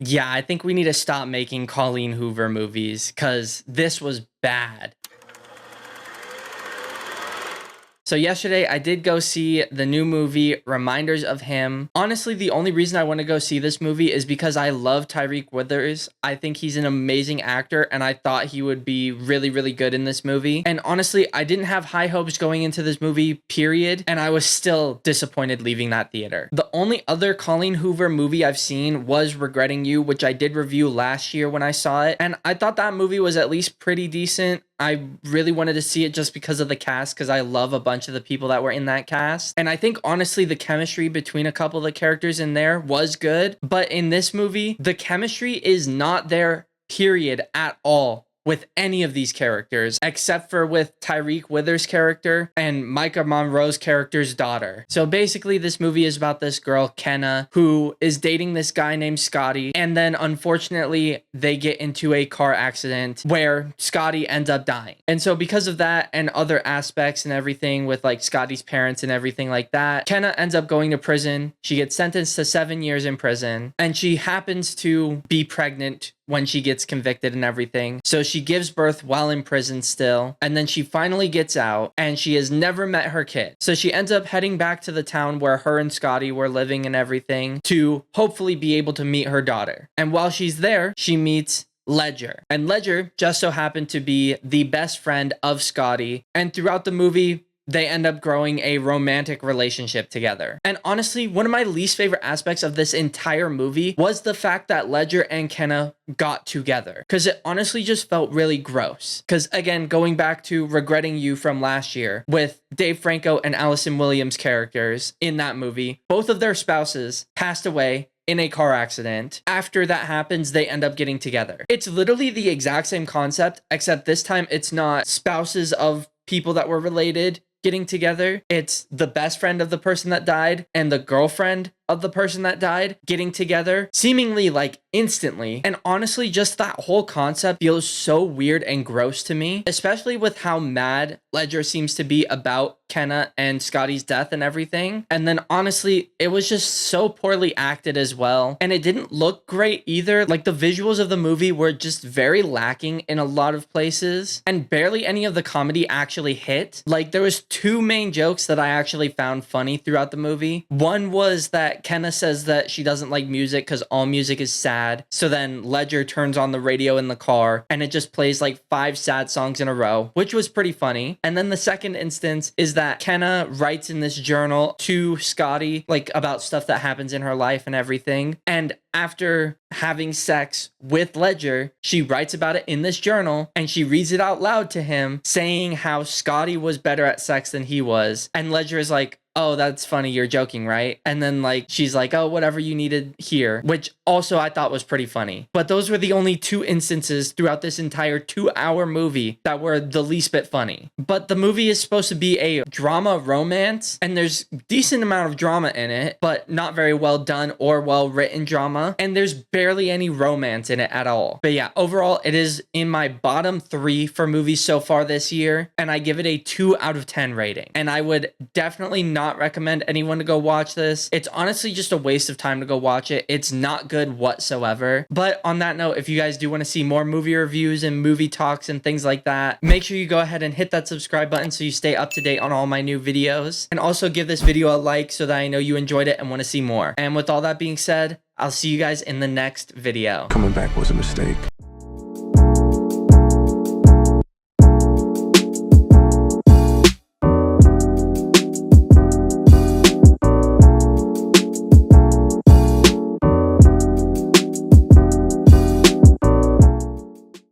Yeah, I think we need to stop making Colleen Hoover movies because this was bad. So yesterday I did go see the new movie Reminders of Him. Honestly, the only reason I want to go see this movie is because I love Tyreek Withers. I think he's an amazing actor and I thought he would be really, really good in this movie. And honestly, I didn't have high hopes going into this movie, period. And I was still disappointed leaving that theater. The only other Colleen Hoover movie I've seen was Regretting You, which I did review last year when I saw it. And I thought that movie was at least pretty decent. I really wanted to see it just because of the cast, because I love a bunch of the people that were in that cast. And I think honestly, the chemistry between a couple of the characters in there was good. But in this movie, the chemistry is not there, period, at all, with any of these characters, except for with Tyreek Withers' character and Micah Monroe's character's daughter. So basically, this movie is about this girl, Kenna, who is dating this guy named Scotty. And then unfortunately, they get into a car accident where Scotty ends up dying. And so because of that and other aspects and everything with like Scotty's parents and everything like that, Kenna ends up going to prison. She gets sentenced to 7 years in prison, and she happens to be pregnant when she gets convicted and everything. So she gives birth while in prison still, and then she finally gets out and she has never met her kid. So she ends up heading back to the town where her and Scotty were living and everything to hopefully be able to meet her daughter. And while she's there, she meets Ledger. And Ledger just so happened to be the best friend of Scotty. And throughout the movie, they end up growing a romantic relationship together. And honestly, one of my least favorite aspects of this entire movie was the fact that Ledger and Kenna got together, because it honestly just felt really gross. Because again, going back to Regretting You from last year with Dave Franco and Allison Williams characters in that movie, both of their spouses passed away in a car accident. After that happens, they end up getting together. It's literally the exact same concept, except this time it's not spouses of people that were related getting together. It's the best friend of the person that died and the girlfriend of the person that died getting together, seemingly like instantly. And honestly, just that whole concept feels so weird and gross to me, especially with how mad Ledger seems to be about Kenna and Scotty's death and everything. And then honestly, it was just so poorly acted as well. And it didn't look great either. Like the visuals of the movie were just very lacking in a lot of places, and barely any of the comedy actually hit. Like there was two main jokes that I actually found funny throughout the movie. One was that Kenna says that she doesn't like music because all music is sad. So then Ledger turns on the radio in the car and it just plays like 5 sad songs in a row, which was pretty funny. And then the second instance is that Kenna writes in this journal to Scotty, like about stuff that happens in her life and everything. And after having sex with Ledger, she writes about it in this journal and she reads it out loud to him, saying how Scotty was better at sex than he was. And Ledger is like, oh, that's funny, you're joking, right? And then like she's like, oh, whatever you needed here, which also I thought was pretty funny. But those were the only 2 instances throughout this entire 2-hour movie that were the least bit funny. But the movie is supposed to be a drama romance, and there's decent amount of drama in it, but not very well done or well written drama. And there's barely any romance in it at all. But yeah, overall, it is in my bottom 3 for movies so far this year, and I give it a 2 out of 10 rating. And I would definitely not recommend anyone to go watch this. It's honestly just a waste of time to go watch it. It's not good whatsoever. But on that note, if you guys do want to see more movie reviews and movie talks and things like that, make sure you go ahead and hit that subscribe button so you stay up to date on all my new videos. And also give this video a like so that I know you enjoyed it and want to see more. And with all that being said, I'll see you guys in the next video. Coming back was a mistake.